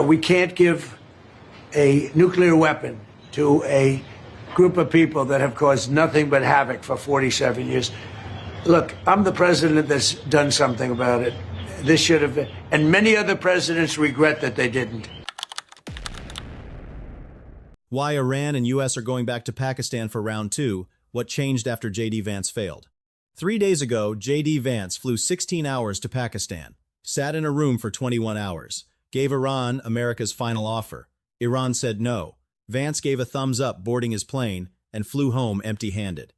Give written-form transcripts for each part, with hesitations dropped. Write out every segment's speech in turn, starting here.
We can't give a nuclear weapon to a group of people that have caused nothing but havoc for 47 years. Look, I'm the president that's done something about it. This should have been, and many other presidents regret that they didn't. Why Iran and U.S. are going back to Pakistan for round two, what changed after JD Vance failed. 3 days ago, JD Vance flew 16 hours to Pakistan, sat in a room for 21 hours, gave Iran America's final offer. Iran said no. Vance gave a thumbs up boarding his plane and flew home empty-handed.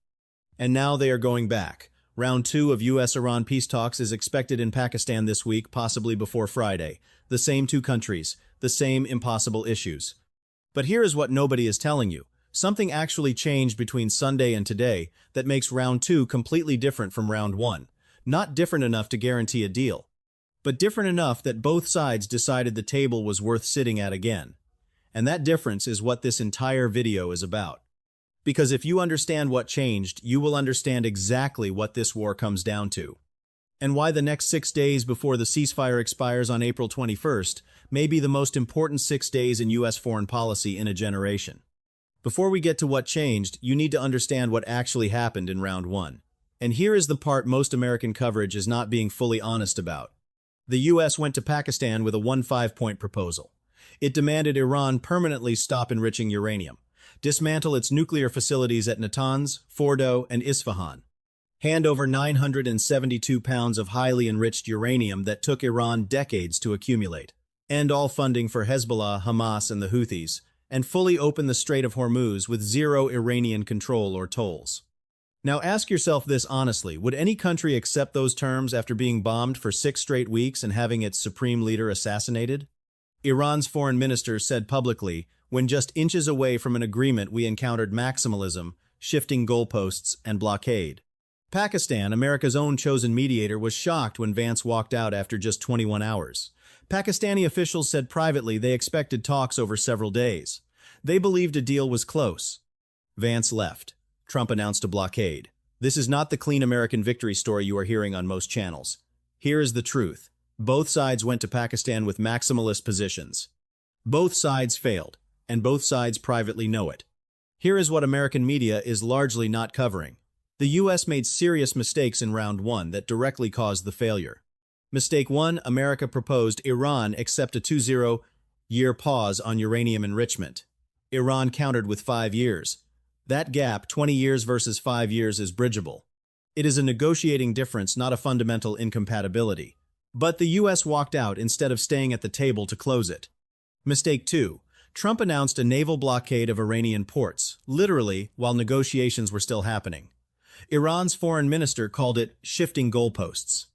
And now they are going back. Round two of U.S.-Iran peace talks is expected in Pakistan this week, possibly before Friday. The same two countries, the same impossible issues. But here is what nobody is telling you. Something actually changed between Sunday and today that makes round two completely different from round one. Not different enough to guarantee a deal, but different enough that both sides decided the table was worth sitting at again. And that difference is what this entire video is about. Because if you understand what changed, you will understand exactly what this war comes down to. And why the next 6 days before the ceasefire expires on April 21st may be the most important 6 days in U.S. foreign policy in a generation. Before we get to what changed, you need to understand what actually happened in round one. And here is the part most American coverage is not being fully honest about. The U.S. went to Pakistan with a 15-point proposal. It demanded Iran permanently stop enriching uranium, dismantle its nuclear facilities at Natanz, Fordo, and Isfahan, hand over 972 pounds of highly enriched uranium that took Iran decades to accumulate, end all funding for Hezbollah, Hamas, and the Houthis, and fully open the Strait of Hormuz with zero Iranian control or tolls. Now ask yourself this honestly, would any country accept those terms after being bombed for 6 straight weeks and having its supreme leader assassinated? Iran's foreign minister said publicly, when just inches away from an agreement we encountered maximalism, shifting goalposts, and blockade. Pakistan, America's own chosen mediator, was shocked when Vance walked out after just 21 hours. Pakistani officials said privately they expected talks over several days. They believed a deal was close. Vance left. Trump announced a blockade. This is not the clean American victory story you are hearing on most channels. Here is the truth. Both sides went to Pakistan with maximalist positions. Both sides failed, and both sides privately know it. Here is what American media is largely not covering. The U.S. made serious mistakes in round one that directly caused the failure. Mistake 1, America proposed Iran accept a 20-year pause on uranium enrichment. Iran countered with 5 years. That gap, 20 years versus 5 years, is bridgeable. It is a negotiating difference, not a fundamental incompatibility. But the U.S. walked out instead of staying at the table to close it. Mistake 2, Trump announced a naval blockade of Iranian ports, literally while negotiations were still happening. Iran's foreign minister called it shifting goalposts.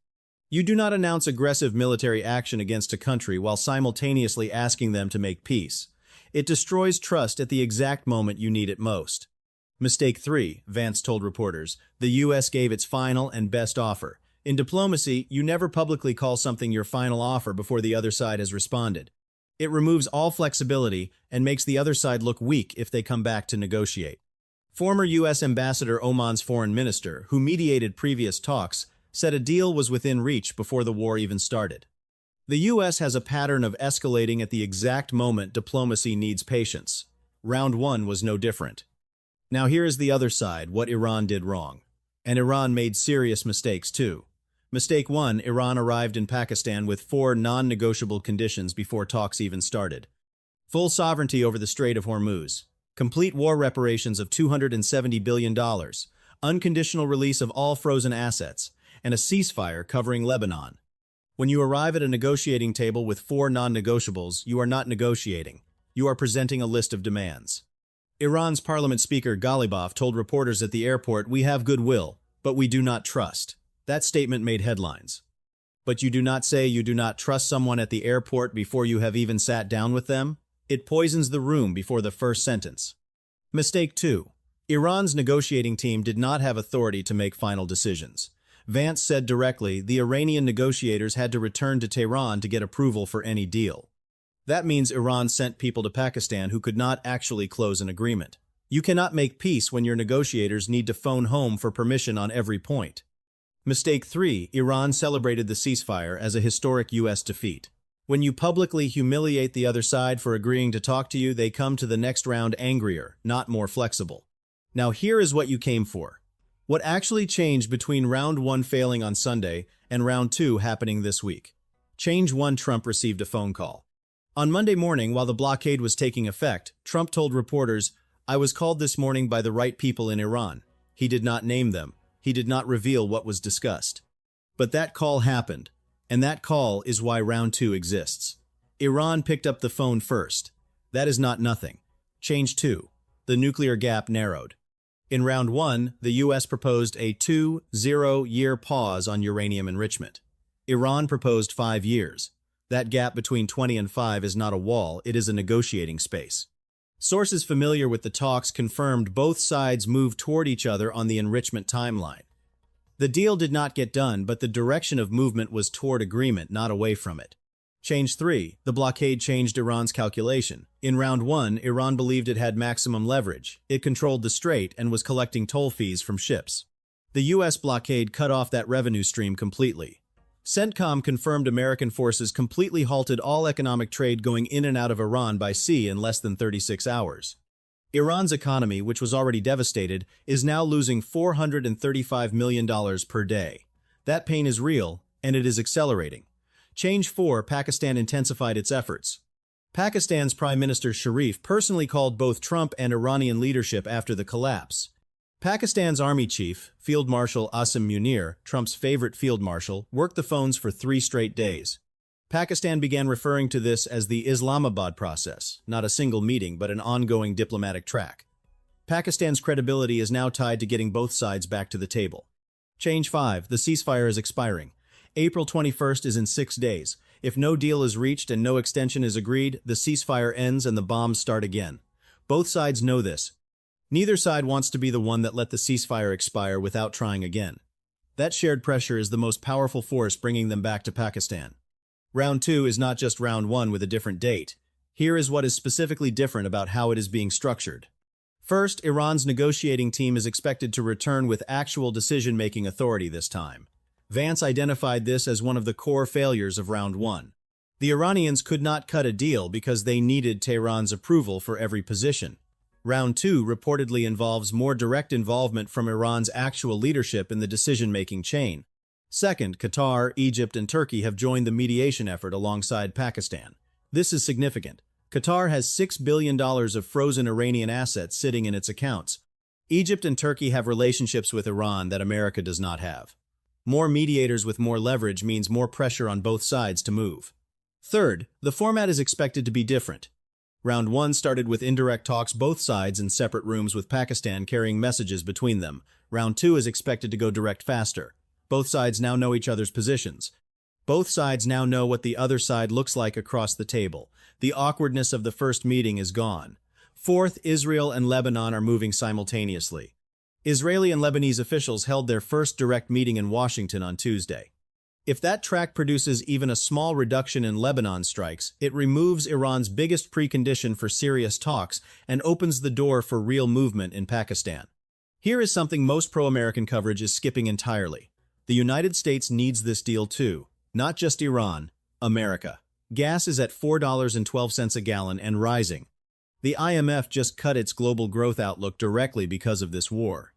You do not announce aggressive military action against a country while simultaneously asking them to make peace. It destroys trust at the exact moment you need it most. Mistake 3, Vance told reporters, the U.S. gave its final and best offer. In diplomacy, you never publicly call something your final offer before the other side has responded. It removes all flexibility and makes the other side look weak if they come back to negotiate. Former U.S. Ambassador Oman's foreign minister, who mediated previous talks, said a deal was within reach before the war even started. The U.S. has a pattern of escalating at the exact moment diplomacy needs patience. Round one was no different. Now here is the other side, what Iran did wrong. And Iran made serious mistakes too. Mistake 1, Iran arrived in Pakistan with 4 non-negotiable conditions before talks even started. Full sovereignty over the Strait of Hormuz, complete war reparations of $270 billion, unconditional release of all frozen assets, and a ceasefire covering Lebanon. When you arrive at a negotiating table with 4 non-negotiables, you are not negotiating. You are presenting a list of demands. Iran's parliament speaker Ghalibaf told reporters at the airport, "We have goodwill, but we do not trust." That statement made headlines. But you do not say you do not trust someone at the airport before you have even sat down with them. It poisons the room before the first sentence. Mistake 2. Iran's negotiating team did not have authority to make final decisions. Vance said directly the Iranian negotiators had to return to Tehran to get approval for any deal. That means Iran sent people to Pakistan who could not actually close an agreement. You cannot make peace when your negotiators need to phone home for permission on every point. Mistake 3. Iran celebrated the ceasefire as a historic U.S. defeat. When you publicly humiliate the other side for agreeing to talk to you, they come to the next round angrier, not more flexible. Now here is what you came for. What actually changed between round 1 failing on Sunday and round 2 happening this week? Change 1. Trump received a phone call. On Monday morning, while the blockade was taking effect, Trump told reporters, "I was called this morning by the right people in Iran." He did not name them. He did not reveal what was discussed. But that call happened, and that call is why round 2 exists. Iran picked up the phone first. That is not nothing. Change 2. The nuclear gap narrowed. In round 1, the U.S. proposed a 2-0-year pause on uranium enrichment. Iran proposed 5 years. That gap between 20 and 5 is not a wall, it is a negotiating space. Sources familiar with the talks confirmed both sides moved toward each other on the enrichment timeline. The deal did not get done, but the direction of movement was toward agreement, not away from it. Change 3. The blockade changed Iran's calculation. In round 1, Iran believed it had maximum leverage. It controlled the strait and was collecting toll fees from ships. The U.S. blockade cut off that revenue stream completely. CENTCOM confirmed American forces completely halted all economic trade going in and out of Iran by sea in less than 36 hours. Iran's economy, which was already devastated, is now losing $435 million per day. That pain is real, and it is accelerating. Change 4. Pakistan intensified its efforts. Pakistan's Prime Minister Sharif personally called both Trump and Iranian leadership after the collapse. Pakistan's Army Chief, Field Marshal Asim Munir, Trump's favorite field marshal, worked the phones for 3 straight days. Pakistan began referring to this as the Islamabad process, not a single meeting but an ongoing diplomatic track. Pakistan's credibility is now tied to getting both sides back to the table. Change 5. The ceasefire is expiring. April 21st is in 6 days. If no deal is reached and no extension is agreed, the ceasefire ends and the bombs start again. Both sides know this. Neither side wants to be the one that let the ceasefire expire without trying again. That shared pressure is the most powerful force bringing them back to Pakistan. Round 2 is not just round 1 with a different date. Here is what is specifically different about how it is being structured. First, Iran's negotiating team is expected to return with actual decision-making authority this time. Vance identified this as one of the core failures of round 1. The Iranians could not cut a deal because they needed Tehran's approval for every position. Round 2 reportedly involves more direct involvement from Iran's actual leadership in the decision-making chain. Second, Qatar, Egypt, and Turkey have joined the mediation effort alongside Pakistan. This is significant. Qatar has $6 billion of frozen Iranian assets sitting in its accounts. Egypt and Turkey have relationships with Iran that America does not have. More mediators with more leverage means more pressure on both sides to move. Third, the format is expected to be different. Round 1 started with indirect talks, both sides in separate rooms with Pakistan carrying messages between them. Round 2 is expected to go direct faster. Both sides now know each other's positions. Both sides now know what the other side looks like across the table. The awkwardness of the first meeting is gone. Fourth, Israel and Lebanon are moving simultaneously. Israeli and Lebanese officials held their first direct meeting in Washington on Tuesday. If that track produces even a small reduction in Lebanon strikes, it removes Iran's biggest precondition for serious talks and opens the door for real movement in Pakistan. Here is something most pro-American coverage is skipping entirely. The United States needs this deal too. Not just Iran, America. Gas is at $4.12 a gallon and rising. The IMF just cut its global growth outlook directly because of this war.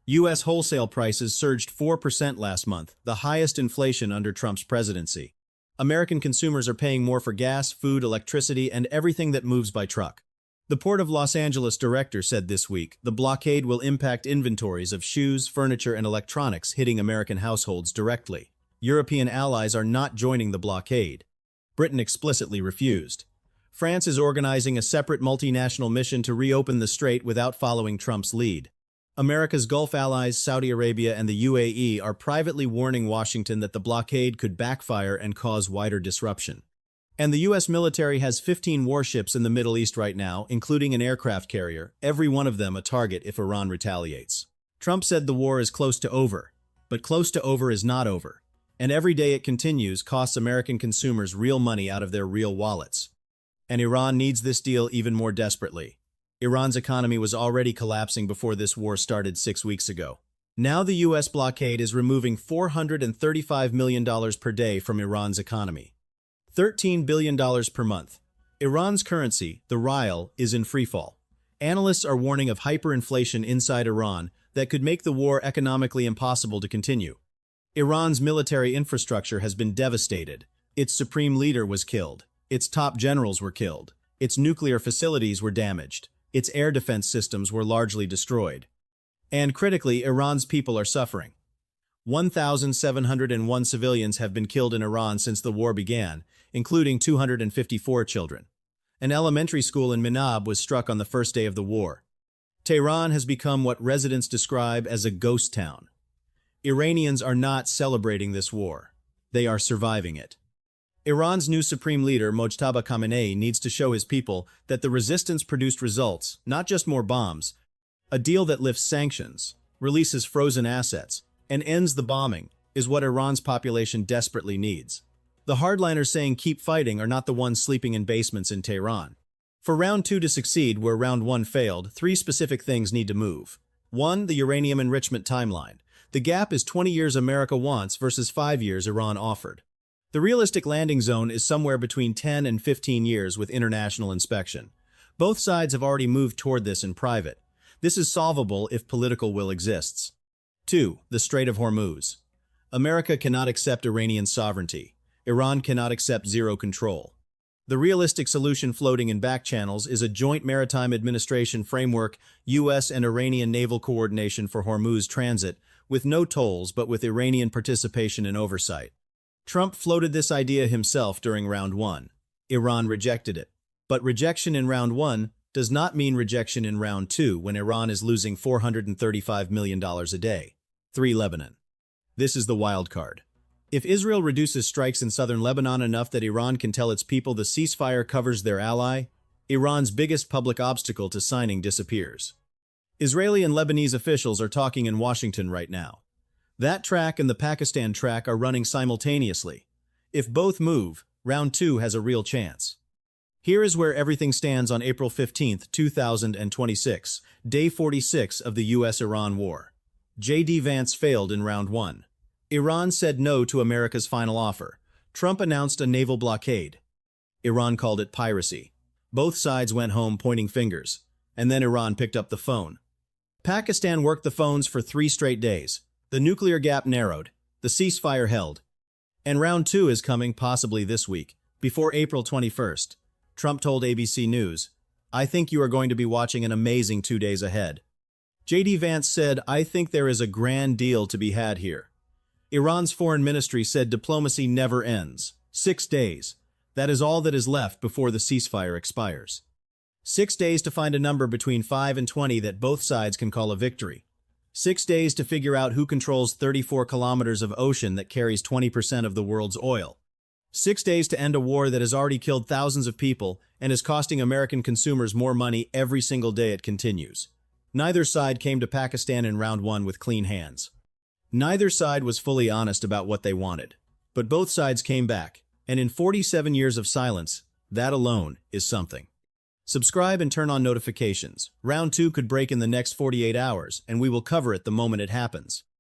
U.S. wholesale prices surged 4% last month, the highest inflation under Trump's presidency. American consumers are paying more for gas, food, electricity, and everything that moves by truck. The Port of Los Angeles director said this week the blockade will impact inventories of shoes, furniture, and electronics, hitting American households directly. European allies are not joining the blockade. Britain explicitly refused. France is organizing a separate multinational mission to reopen the strait without following Trump's lead. America's Gulf allies, Saudi Arabia and the UAE, are privately warning Washington that the blockade could backfire and cause wider disruption. And the U.S. military has 15 warships in the Middle East right now, including an aircraft carrier, every one of them a target if Iran retaliates. Trump said the war is close to over, but close to over is not over. And every day it continues costs American consumers real money out of their real wallets. And Iran needs this deal even more desperately. Iran's economy was already collapsing before this war started 6 weeks ago. Now the U.S. blockade is removing $435 million per day from Iran's economy. $13 billion per month. Iran's currency, the rial, is in freefall. Analysts are warning of hyperinflation inside Iran that could make the war economically impossible to continue. Iran's military infrastructure has been devastated. Its supreme leader was killed. Its top generals were killed. Its nuclear facilities were damaged. Its air defense systems were largely destroyed. And critically, Iran's people are suffering. 1,701 civilians have been killed in Iran since the war began, including 254 children. An elementary school in Minab was struck on the first day of the war. Tehran has become what residents describe as a ghost town. Iranians are not celebrating this war. They are surviving it. Iran's new supreme leader, Mojtaba Khamenei, needs to show his people that the resistance produced results, not just more bombs. A deal that lifts sanctions, releases frozen assets, and ends the bombing is what Iran's population desperately needs. The hardliners saying keep fighting are not the ones sleeping in basements in Tehran. For round 2 to succeed where round 1 failed, 3 specific things need to move. 1. The uranium enrichment timeline. The gap is 20 years America wants versus 5 years Iran offered. The realistic landing zone is somewhere between 10 and 15 years with international inspection. Both sides have already moved toward this in private. This is solvable if political will exists. 2. The Strait of Hormuz. America cannot accept Iranian sovereignty. Iran cannot accept zero control. The realistic solution floating in back channels is a joint maritime administration framework, U.S. and Iranian naval coordination for Hormuz transit, with no tolls but with Iranian participation and oversight. Trump floated this idea himself during round 1. Iran rejected it. But rejection in round 1 does not mean rejection in round 2 when Iran is losing $435 million a day. 3. Lebanon. This is the wild card. If Israel reduces strikes in southern Lebanon enough that Iran can tell its people the ceasefire covers their ally, Iran's biggest public obstacle to signing disappears. Israeli and Lebanese officials are talking in Washington right now. That track and the Pakistan track are running simultaneously. If both move, round 2 has a real chance. Here is where everything stands on April 15, 2026, day 46 of the U.S.-Iran war. JD Vance failed in round 1. Iran said no to America's final offer. Trump announced a naval blockade. Iran called it piracy. Both sides went home pointing fingers, and then Iran picked up the phone. Pakistan worked the phones for 3 straight days. The nuclear gap narrowed. The ceasefire held. And round 2 is coming possibly this week, before April 21st. Trump told ABC News, "I think you are going to be watching an amazing 2 days ahead." JD Vance said, "I think there is a grand deal to be had here." Iran's foreign ministry said diplomacy never ends. 6 days. That is all that is left before the ceasefire expires. 6 days to find a number between 5 and 20 that both sides can call a victory. 6 days to figure out who controls 34 kilometers of ocean that carries 20% of the world's oil. 6 days to end a war that has already killed thousands of people and is costing American consumers more money every single day it continues. Neither side came to Pakistan in round 1 with clean hands. Neither side was fully honest about what they wanted. But both sides came back, and in 47 years of silence, that alone is something. Subscribe and turn on notifications. Round 2 could break in the next 48 hours, and we will cover it the moment it happens.